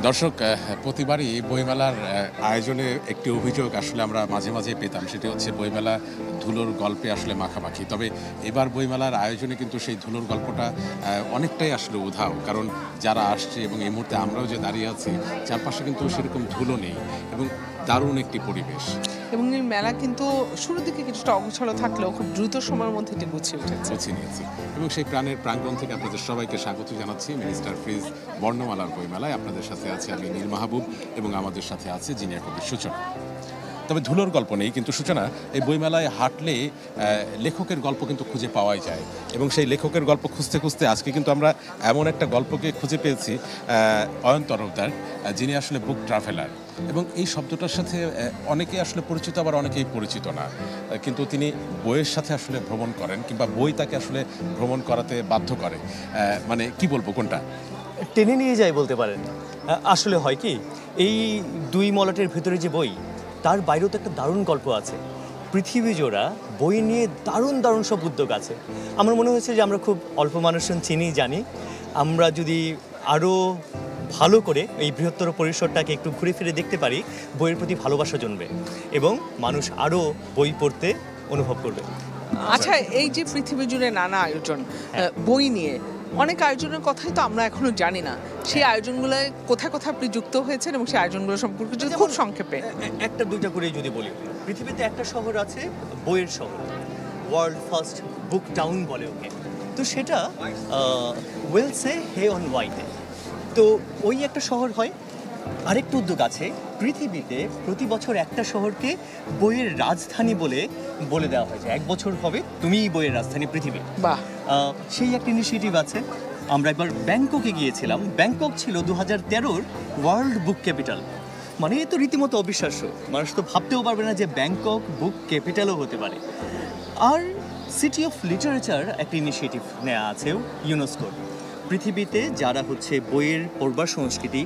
দর্শক, প্রতিবারই বইমেলার আয়োজনে একটি অভিযোগ আসলে আমরা মাঝে মাঝে পেতাম, সেটি হচ্ছে বইমেলা ধুলোর গল্পে আসলে মাখামাখি। তবে এবার বইমেলার আয়োজনে কিন্তু সেই ধুলোর গল্পটা অনেকটাই আসলে উধাও, কারণ যারা আসছে এবং এই মুহূর্তে আমরাও যে দাঁড়িয়ে আছি চারপাশে কিন্তু সেরকম ধুলো নেই এবং দারুণ একটি পরিবেশ। এবং এই মেলা কিন্তু শুরুর দিকে কিছুটা অগোছালো থাকলেও খুব দ্রুত সময়ের মধ্যে এটি গুছিয়ে নিয়েছি এবং সেই প্রাঙ্গণ থেকে আপনাদের সবাইকে স্বাগত জানাচ্ছি মিনিস্টার ফ্রিজ বর্ণমালার বইমেলায়। আপনাদের সাথে আছে আমি নীল মাহবুব এবং আমাদের সাথে আছে জিনিয়া কবির সূচনা। তবে ধুলোর গল্প নেই, কিন্তু সূচনা, এই বইমেলায় হাঁটলে লেখকের গল্প কিন্তু খুঁজে পাওয়াই যায় এবং সেই লেখকের গল্প খুঁজতে খুঁজতে আজকে কিন্তু আমরা এমন একটা গল্পকে খুঁজে পেয়েছি, অয়ন তরফদার, যিনি আসলে বুক ট্রাভেলার। এবং এই শব্দটার সাথে অনেকে আসলে পরিচিত, আবার অনেকেই পরিচিত না, কিন্তু তিনি বইয়ের সাথে আসলে ভ্রমণ করেন কিংবা বই তাকে আসলে ভ্রমণ করাতে বাধ্য করে। মানে কি বলবো, কোনটা টেনে নিয়ে যায় বলতে পারেন। আসলে হয় কি, এই দুই মলাটের ভেতরে যে বই, তার বাইরেও তো একটা দারুণ গল্প আছে। পৃথিবী জোড়া বই নিয়ে দারুণ দারুণ সব উদ্যোগ আছে। আমার মনে হয়েছে যে আমরা খুব অল্প মানুষজন চিনি জানি, আমরা যদি আরও ভালো করে এই বৃহত্তর পরিসরটাকে একটু ঘুরে ফিরে দেখতে পারি, বইয়ের প্রতি ভালোবাসা জন্মে এবং মানুষ আরও বই পড়তে অনুভব করবে। আচ্ছা, এই যে পৃথিবী জুড়ে নানা আয়োজন বই নিয়ে, অনেক আয়োজনের কথাই তো আমরা এখনো জানি না। সেই আয়োজনগুলো কোথায় কোথায় আপনি যুক্ত হয়েছেন এবং সেই আয়োজনগুলো সম্পর্কে যদি খুব সংক্ষেপে একটা দুইটা করে যদি বলি, পৃথিবীতে একটা শহর আছে বইয়ের শহর, ওয়ার্ল্ড ফার্স্ট বুক টাউন বলে ওকে। তো সেটা ওয়েলসে হে অন হোয়াইটে। তো ওই একটা শহর হয়। আরেকটা উদ্যোগ আছে, পৃথিবীতে প্রতি বছর একটা শহরকে বইয়ের রাজধানী বলে দেওয়া হয়েছে। 1 বছর হবে তুমিই বইয়ের রাজধানী পৃথিবী। বাহ, সেই একটা ইনিশিয়েটিভ আছে। আমরা একবার ব্যাংককে গিয়েছিলাম। ব্যাংকক ছিল 2013-র ওয়ার্ল্ড বুক ক্যাপিটাল। মানে এ তো রীতিমতো অবিশ্বাস্য, মানুষ তো ভাবতেও পারবে না যে ব্যাংকক বুক ক্যাপিটালও হতে পারে। আর সিটি অফ লিটারেচার একটা ইনিশিয়েটিভ নেওয়া আছে ইউনেস্কোর। পৃথিবীতে যারা হচ্ছে বইয়ের পড়বার সংস্কৃতি,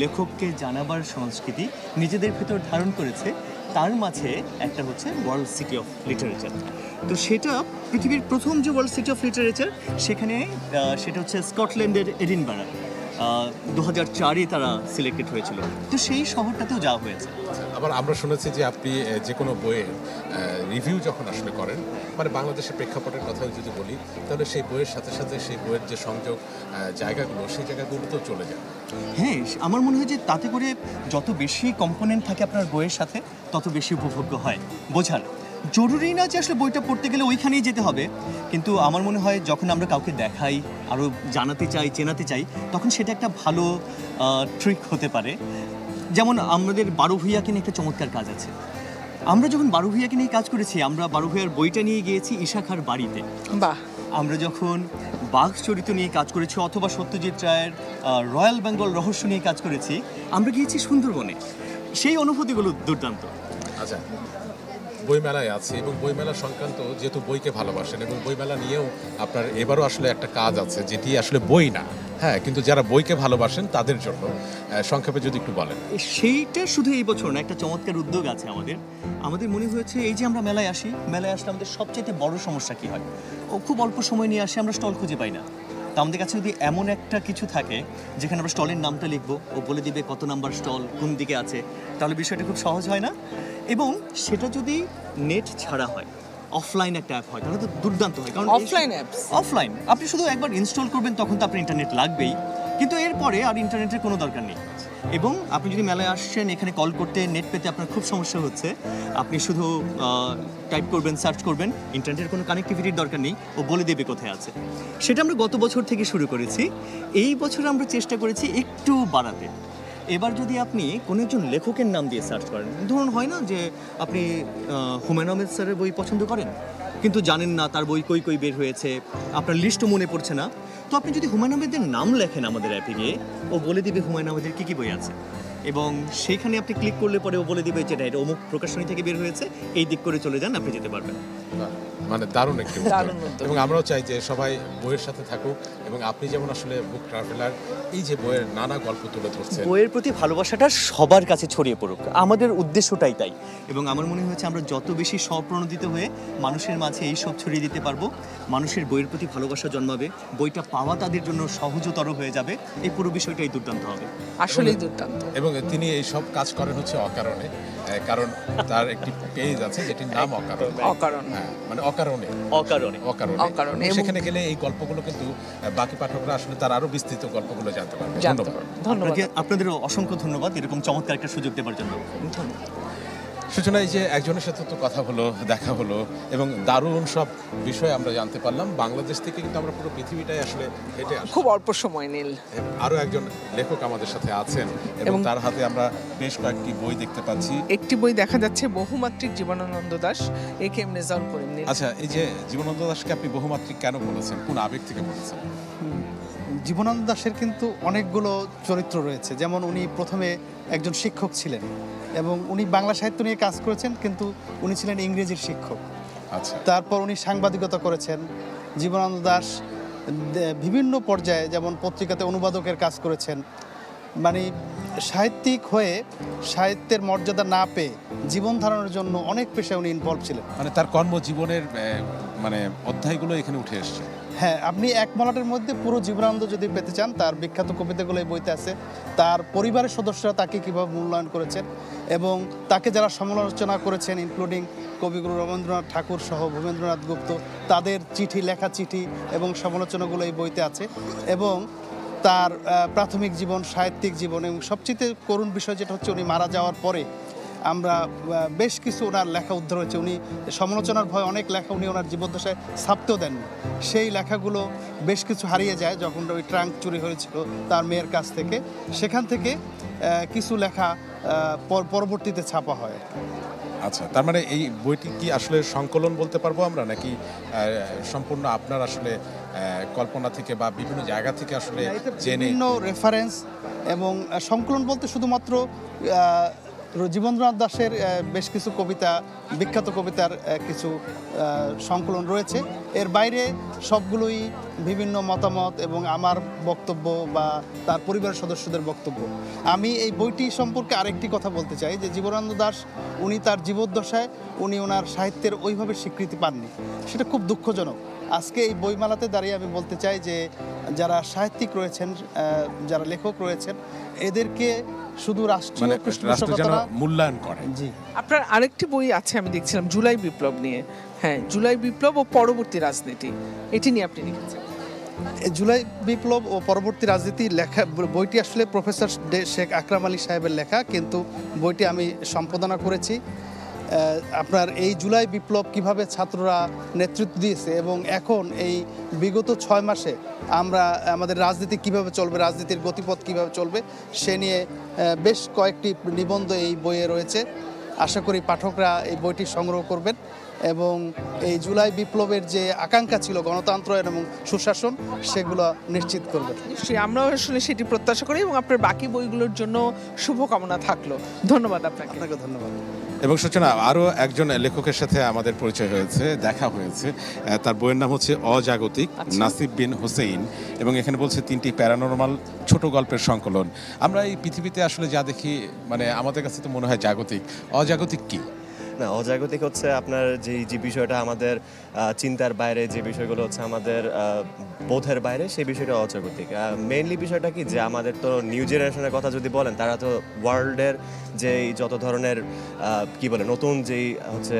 লেখককে জানাবার সংস্কৃতি নিজেদের ভেতর ধারণ করেছে, তার মাঝে একটা হচ্ছে ওয়ার্ল্ড সিটি অফ লিটারেচার। তো সেটা পৃথিবীর প্রথম যে ওয়ার্ল্ড সিটি অফ লিটারেচার, সেটা হচ্ছে স্কটল্যান্ডের এডিনবারা। 2004-এ তারা সিলেক্টেড হয়েছিল। তো সেই শহরটাতেও যাওয়া হয়েছে। আবার আমরা শুনেছি যে আপনি যে কোনো বইয়ের রিভিউ যখন আসলে করেন, মানে বাংলাদেশের প্রেক্ষাপটের কথা যদি বলি, তাহলে সেই বইয়ের সাথে সাথে সেই বইয়ের যে সংযোগ জায়গাগুলো, সেই জায়গাগুলোতেও চলে যায়। হ্যাঁ, আমার মনে হয় যে তাতে করে যত বেশি কম্পোনেন্ট থাকে আপনার বইয়ের সাথে, তত বেশি উপভোগ্য হয় বোঝার। জরুরি না যে আসলে বইটা পড়তে গেলে ওইখানেই যেতে হবে, কিন্তু আমার মনে হয় যখন আমরা কাউকে দেখাই, আরও জানাতে চাই, চেনাতে চাই, তখন সেটা একটা ভালো ট্রিক হতে পারে। যেমন আমাদের বারো ভূঁইয়াকে নিয়ে একটা চমৎকার কাজ আছে। আমরা যখন বারো ভূঁইয়াকে নিয়ে কাজ করেছি, আমরা বারো ভূঁইয়ার বইটা নিয়ে গিয়েছি ঈশা খাঁর বাড়িতে। বাহ। আমরা যখন বাঘ চরিত্র নিয়ে কাজ করেছি, অথবা সত্যজিৎ রায়ের রয়্যাল বেঙ্গল রহস্য নিয়ে কাজ করেছি, আমরা গিয়েছি সুন্দরবনে। সেই অনুভূতিগুলো দুর্দান্ত। আচ্ছা, বইমেলায় আছে এবং বইমেলা সংক্রান্ত, যেহেতু বইকে ভালোবাসেন এবং বইমেলা নিয়েও আপনার এবারও আসলে একটা কাজ আছে যেটি আসলে বই না, হ্যাঁ, কিন্তু যারা বইকে ভালোবাসেন তাদের জন্য, সংক্ষেপে যদি একটু বলেন। সেইটা শুধু এই বছর না, একটা চমৎকার উদ্যোগ আছে আমাদের মনে হয়েছে, এই যে আমরা মেলায় আসলে আমাদের সবচেয়ে বড় সমস্যা কি হয়, ও খুব অল্প সময় নিয়ে আসে, আমরা স্টল খুঁজে পাই না। তো আমাদের কাছে যদি এমন একটা কিছু থাকে যেখানে আমরা স্টলের নামটা লিখবো, ও বলে দিবে কত নাম্বার স্টল কোন দিকে আছে, তাহলে বিষয়টা খুব সহজ হয় না? এবং সেটা যদি নেট ছাড়া হয়, অফলাইন একটা অ্যাপ হয়, তাহলে তো দুর্দান্ত হয়। কারণ অফলাইন আপনি শুধু একবার ইনস্টল করবেন, তখন তো আপনার ইন্টারনেট লাগবেই, কিন্তু এরপরে আর ইন্টারনেটের কোনো দরকার নেই। এবং আপনি যদি মেলায় আসছেন, এখানে কল করতে, নেট পেতে আপনার খুব সমস্যা হচ্ছে, আপনি শুধু টাইপ করবেন, সার্চ করবেন, ইন্টারনেটের কোনো কানেক্টিভিটির দরকার নেই, ও বলে দেবে কোথায় আছে। সেটা আমরা গত বছর থেকে শুরু করেছি। এই বছর আমরা চেষ্টা করেছি একটু বাড়াতে। এবার যদি আপনি কোনো একজন লেখকের নাম দিয়ে সার্চ করেন, ধরুন হয় না যে আপনি হুমায়ুন আহমেদ স্যারের বই পছন্দ করেন, কিন্তু জানেন না তার বই কই বের হয়েছে, আপনার লিস্টও মনে পড়ছে না, তো আপনি যদি হুমায়ুন আহমেদের নাম লেখেন আমাদের অ্যাপে গিয়ে, ও বলে দিবে হুমায়ুন আহমেদের কী বই আছে, এবং সেইখানে আপনি ক্লিক করলে পরে ও বলে দিবে যে এটা অমুক প্রকাশনী থেকে বের হয়েছে, এই দিক করে চলে যান, আপনি যেতে পারবেন। মানে দারুণ একটি উদ্যোগ। দারুণ উদ্যোগ। এবং আমরাও চাই যে সবাই বইয়ের সাথে থাকুক এবং আপনি যেমন আসলে বুক ট্রাভেলার এই যে বইয়ের নানা গল্প তুলে ধরছেন, বইয়ের প্রতি ভালোবাসাটা সবার কাছে ছড়িয়ে পড়ুক, আমাদের উদ্দেশ্যটাই তাই। এবং আমার মনে হয়েছে আমরা যত বেশি স্বপ্রণোদিত হয়ে মানুষের মাঝে এই সব ছড়িয়ে দিতে পারবো, মানুষের বইয়ের প্রতি ভালোবাসা জন্মাবে, বইটা পাওয়া তাদের জন্য সহজতর হয়ে যাবে। এই পুরো বিষয়টাই দুর্দান্ত হবে। আসলেই দুর্দান্ত। এবং তিনি এই সব কাজ করেন হচ্ছে অকারণে, কারণ তার একটি পেজ আছে যেটির নাম অকারণ। অকারণ। হ্যাঁ, মানে অকারণে অকারণে অকারণে অকারণে। এবং সেখানে গেলে এই গল্পগুলো কিন্তু বাকি পাঠকরা আসলে তার আরো বিস্তৃত গল্পগুলো জানতে পারবে। জানতে ধন্যবাদ। পারবো। ধন্যবাদ। আপনাদেরও অসংখ্য ধন্যবাদ এরকম চমৎকার একটা সুযোগ দেওয়ার জন্য। সূচনা, এই যে একজনের সাথে তো কথা হলো, দেখা হলো এবং দারুণ সব বিষয় আমরা জানতে পারলাম। বাংলাদেশ থেকে কিন্তু আমরা পুরো পৃথিবীটাই আসলে হেঁটে আসছি। খুব অল্প সময় নীল। আরো একজন লেখক আমাদের সাথে আছেন এবং তার হাতে আমরা বেশ কয়েকটি বই দেখতে পাচ্ছি। একটি বই দেখা যাচ্ছে বহুমাত্রিক জীবনানন্দ দাশ, A.K.M. রেজাউল করিম নীল। আচ্ছা, এই যে জীবনানন্দ দাশকে আপনি বহুমাত্রিক কেন বলেছেন, কোন আবেগ থেকে বলেছেন? জীবনানন্দ দাশের কিন্তু অনেকগুলো চরিত্র রয়েছে। যেমন উনি প্রথমে একজন শিক্ষক ছিলেন এবং উনি বাংলা সাহিত্য নিয়ে কাজ করেছেন, কিন্তু উনি ছিলেন ইংরেজির শিক্ষক। আচ্ছা, তারপর উনি সাংবাদিকতা করেছেন। জীবনানন্দ দাশ বিভিন্ন পর্যায়ে যেমন পত্রিকাতে অনুবাদকের কাজ করেছেন। মানে সাহিত্যিক হয়ে সাহিত্যের মর্যাদা না পেয়ে জীবন ধারণের জন্য অনেক পেশায় উনি ইনভলভ ছিলেন। মানে তার কর্মজীবনের মানে অধ্যায়গুলো এখানে উঠে এসছে। হ্যাঁ, আপনি এক মলাটের মধ্যে পুরো জীবনানন্দ যদি পেতে চান, তার বিখ্যাত কবিতাগুলো এই বইতে আছে। তার পরিবারের সদস্যরা তাকে কীভাবে মূল্যায়ন করেছেন এবং তাকে যারা সমালোচনা করেছেন, ইনক্লুডিং কবিগুরু রবীন্দ্রনাথ ঠাকুর সহ ভূপেন্দ্রনাথ গুপ্ত, তাদের চিঠি, লেখা চিঠি এবং সমালোচনাগুলো এই বইতে আছে। এবং তার প্রাথমিক জীবন, সাহিত্যিক জীবন এবং সবচেয়ে করুণ বিষয় যেটা হচ্ছে উনি মারা যাওয়ার পরে আমরা বেশ কিছু ওনার লেখা উদ্ধার হয়েছে। উনি সমালোচনার ভয়ে অনেক লেখা উনি ওনার জীবদ্দশায় ছাপতেও দেননি। সেই লেখাগুলো বেশ কিছু হারিয়ে যায় যখন ওই ট্রাঙ্ক চুরি হয়েছিল তার মেয়ের কাছ থেকে। সেখান থেকে কিছু লেখা পরবর্তীতে ছাপা হয়। আচ্ছা, তার মানে এই বইটি কি আসলে সংকলন বলতে পারবো আমরা, নাকি সম্পূর্ণ আপনার আসলে কল্পনা থেকে বা বিভিন্ন জায়গা থেকে আসলে জেনে? বিভিন্ন রেফারেন্স এবং সংকলন বলতে শুধুমাত্র জীবনানন্দ দাশের বেশ কিছু কবিতা, বিখ্যাত কবিতার কিছু সংকলন রয়েছে। এর বাইরে সবগুলোই বিভিন্ন মতামত এবং আমার বক্তব্য বা তার পরিবারের সদস্যদের বক্তব্য। আমি এই বইটি সম্পর্কে আরেকটি কথা বলতে চাই যে জীবনানন্দ দাশ উনি তার জীবদ্দশায় উনি ওনার সাহিত্যের ওইভাবে স্বীকৃতি পাননি, সেটা খুব দুঃখজনক। আজকে এই বইমেলাতে দাঁড়িয়ে আমি বলতে চাই যে যারা সাহিত্যিক রয়েছেন, যারা লেখক রয়েছেন, এদেরকে শুধু রাষ্ট্রীয় পৃষ্ঠপোষকতা না, মূল্যায়ন করে। জি, আপনার আরেকটি বই আছে আমি দেখছিলাম, জুলাই বিপ্লব নিয়ে। হ্যাঁ, জুলাই বিপ্লব ও পরবর্তী রাজনীতি, এটি নিয়ে আপনি লিখেছেন। জুলাই বিপ্লব ও পরবর্তী রাজনীতি লেখা বইটি আসলে প্রফেসর শেখ আকরাম আলী সাহেবের লেখা, কিন্তু বইটি আমি সম্পাদনা করেছি। আপনার এই জুলাই বিপ্লব কিভাবে ছাত্ররা নেতৃত্ব দিয়েছে এবং এখন এই বিগত 6 মাসে আমরা আমাদের রাজনীতি কিভাবে চলবে, রাজনীতির গতিপথ কিভাবে চলবে, সে নিয়ে বেশ কয়েকটি নিবন্ধ এই বইয়ে রয়েছে। আশা করি পাঠকরা এই বইটি সংগ্রহ করবেন এবং এই জুলাই বিপ্লবের যে আকাঙ্ক্ষা ছিল গণতন্ত্র এবং সুশাসন, সেগুলো নিশ্চিত করবেন। নিশ্চয়ই, আমরাও আসলে সেটি প্রত্যাশা করি এবং আপনার বাকি বইগুলোর জন্য শুভকামনা থাকলো। ধন্যবাদ আপনাকে। আপনাকে ধন্যবাদ। এবং সূচনা, আরও একজন লেখকের সাথে আমাদের পরিচয় হয়েছে, দেখা হয়েছে। তার বইয়ের নাম হচ্ছে অজাগতিক, নাসিব বিন হোসেইন, এবং এখানে বলছে 3টি প্যারানরমাল ছোট গল্পের সংকলন। আমরা এই পৃথিবীতে আসলে যা দেখি, মানে আমাদের কাছে তো মনে হয় জাগতিক। অজাগতিক কি? না, অজাগতিক হচ্ছে আপনার যে বিষয়টা আমাদের চিন্তার বাইরে, যে বিষয়গুলো হচ্ছে আমাদের বোধের বাইরে, সেই বিষয়টা অজাগতিক। মেইনলি বিষয়টা কি, যে আমাদের তো নিউ জেনারেশনের কথা যদি বলেন, তারা তো ওয়ার্ল্ডের যেই যত ধরনের কি বলে নতুন যেই হচ্ছে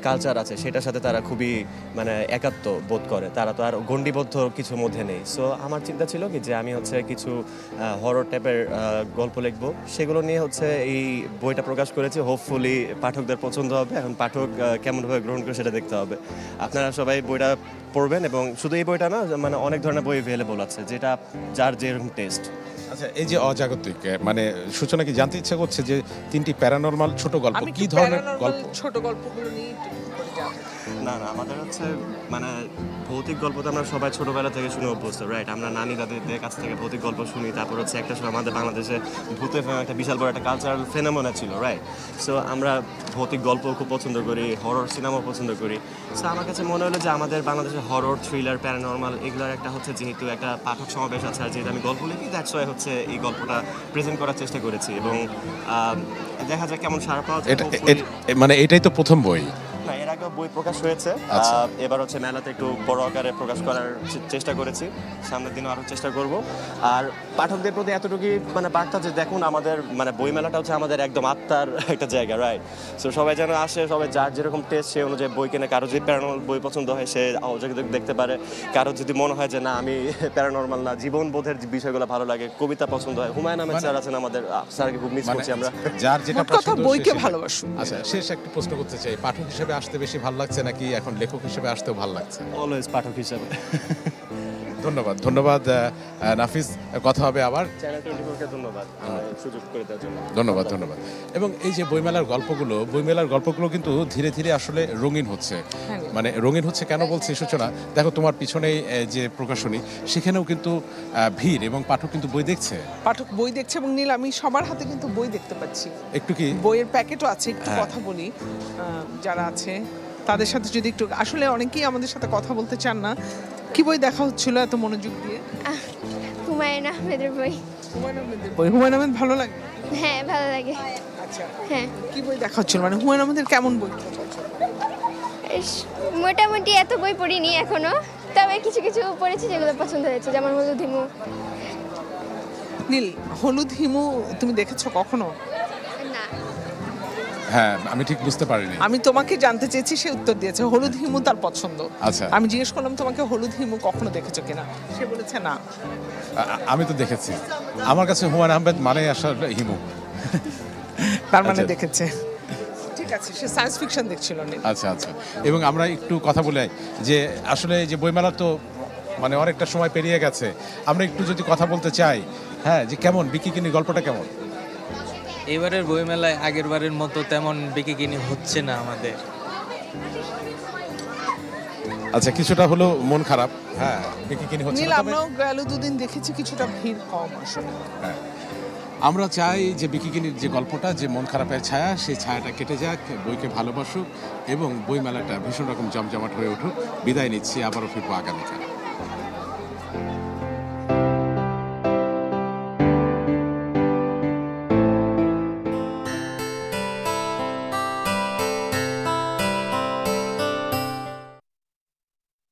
কালচার আছে, সেটার সাথে তারা খুবই মানে একাত্ম বোধ করে, তারা তো আর গণ্ডিবদ্ধ কিছুর মধ্যে নেই। সো আমার চিন্তা ছিল কি যে আমি হচ্ছে কিছু হরর টাইপের গল্প লিখবো, সেগুলো নিয়ে হচ্ছে এই বইটা প্রকাশ করেছি। হোপফুলি পাঠকদের পছন্দ হবে। এখন পাঠক কেমনভাবে গ্রহণ করে সেটা দেখতে হবে। আপনারা সবাই বইটা পড়বেন এবং শুধু এই বইটা না, মানে অনেক ধরনের বই অ্যাভেলেবল আছে, যেটা যার যেরকম টেস্ট। আচ্ছা, এই যে অজাগতিক, মানে সূচনা কি জানতে ইচ্ছা করছে যে 3টি প্যারানরমাল ছোট গল্প আমি কি ধরনের প্যারানরমাল গল্প? ছোট গল্পগুলো নিয়ে একটু করে জানতে চাই। না না, আমাদের হচ্ছে মানে ভৌতিক গল্প তো আমরা সবাই ছোটবেলা থেকে শুনে অভ্যস্ত, রাইট? আমরা নানি দাদিদের কাছ থেকে ভৌতিক গল্প শুনি। তারপর হচ্ছে একটা সময় আমাদের বাংলাদেশে ভূতের একটা বিশাল বড় একটা কালচারাল ফেনোমেনা ছিল, রাইট? সো আমরা ভৌতিক গল্প খুব পছন্দ করি, হরর সিনেমাও পছন্দ করি। সো আমার কাছে মনে হলো যে আমাদের বাংলাদেশে হরর, থ্রিলার, প্যারানর্মাল এগুলোর একটা হচ্ছে যেহেতু একটা পাঠক সমাবেশ আছে, আর যেহেতু আমি গল্প লিখি, দ্যাটস ওয়াই হচ্ছে এই গল্পটা প্রেজেন্ট করার চেষ্টা করেছি। এবং দেখা যাক কেমন সাড়া পাওয়া যায়। এটা মানে এটাই তো প্রথম বই। না, এর আগে বই প্রকাশ হয়েছে। আচ্ছা। এবার হচ্ছে মেলাতে একটু বড় আকারে প্রকাশ করার চেষ্টা করেছি, সামনের দিনও আরো চেষ্টা করব। আর পাঠকদের প্রতি এতটুকু মানে বার্তা যে দেখুন আমাদের মানে বই মেলাটা হচ্ছে আমাদের একদম আত্মার একটা জায়গা, রাইট? সো সবাই যেন আসে, সবাই যার যেরকম টেস্ট সে অনুযায়ী বই কেনে। কারো যদি প্যারানর্মাল বই পছন্দ হয় সে দেখতে পারে। কারো যদি মনে হয় যে না আমি প্যারানর্মাল না, জীবনবোধের বিষয়গুলো ভালো লাগে, কবিতা পছন্দ হয়, হুমায়ুন আহমেদ স্যার আছেন আমাদের, স্যারকে খুব মিস করছি আমরা। যার যেটা মোট কথা পছন্দ বইকে সে- ভালোবাসুন। আচ্ছা, শেষ একটা প্রশ্ন করতে চাই, পাঠক হিসেবে আসতে বেশি ভালো লাগছে নাকি এখন লেখক হিসেবে আসতেও ভালো লাগছে? অলওয়েজ পাঠক হিসাবে। ধন্যবাদ, ধন্যবাদ নাফিস। কথা হবে আবার। চ্যানেল 24-কে ধন্যবাদ সুযোগ করে দেওয়ার জন্য। ধন্যবাদ, ধন্যবাদ। এবং এই যে বইমেলার গল্পগুলো কিন্তু ধীরে ধীরে আসলে রঙিন হচ্ছে। মানে রঙিন হচ্ছে কেন বলছি সূচনা, দেখো তোমার পিছনেই যে প্রকাশনী, সেখানেও কিন্তু ভিড় এবং পাঠক কিন্তু বই দেখছে। পাঠক বই দেখছে এবং নীল আমি সবার হাতে কিন্তু বই দেখতে পাচ্ছি। একটু কি বইয়ের প্যাকেটও আছে, একটু হ্যাঁ। কথা বলি যারা আছে তাদের সাথে যদি একটু, আসলে অনেকেই আমাদের সাথে কথা বলতে চান না। কি বই দেখা হচ্ছিল এত মনোযোগ দিয়ে? হুমায়ুন আহমেদের বই। হুমায়ুন আহমেদের বই। হুমায়ুন আহমেদ ভালো লাগে? হ্যাঁ, ভালো লাগে। আচ্ছা, হ্যাঁ, কি বই দেখা হচ্ছিল, মানে হুমায়ুন আহমেদের কেমন বই? মোটামুটি এত বই পড়িনি এখনো, তবে কিছু কিছু পড়েছি যেগুলো পছন্দ হয়েছে, যেমন হলুদ হিমু। নীল, হলুদ হিমু তুমি দেখেছো কখনো? না, হ্যাঁ, আমি ঠিক বুঝতে পারিনি। আমি তোমাকে জানতে চেয়েছি, সে উত্তর দিয়েছে হলুদ হিমু তার পছন্দ। আচ্ছা। আমি জিজ্ঞেস করলাম তোমাকে হলুদ হিমু কখনো দেখেছো কিনা, সে বলেছে না। আমি তো দেখেছি। আমার কাছে হুমায়ুন আহমেদ মানে আসলে হিমু। তার মানে আচ্ছা। দেখেছে। ঠিক আছে, সে সায়েন্স ফিকশন দেখছিল নীল। আচ্ছা, আচ্ছা। এবং আমরা একটু কথা বলে যে আসলে যে বইমেলা তো মানে অনেকটা সময় পেরিয়ে গেছে, আমরা একটু যদি কথা বলতে চাই, হ্যাঁ, যে কেমন বিকিকিনি গল্পটা কেমন? এবারের বইমেলায় আগের বারের মতো তেমন বিকিকিনি হচ্ছে না আমাদের। আচ্ছা, কিছুটা হলো মন খারাপ। হ্যাঁ, বিকিকিনি হচ্ছে নীল, না, তবে আমরাও গেল দুদিন দেখেছি কিছুটা ভিড় কম আসলে। আমরা চাই যে বিকিকিনির যে গল্পটা, যে মন খারাপের ছায়া, সেই ছায়াটা কেটে যাক, বইকে ভালোবাসুক এবং বইমেলাটা ভীষণ রকম জমজমাট হয়ে উঠুক। বিদায় নিচ্ছি, আবারও ফিরবো আগামীকাল।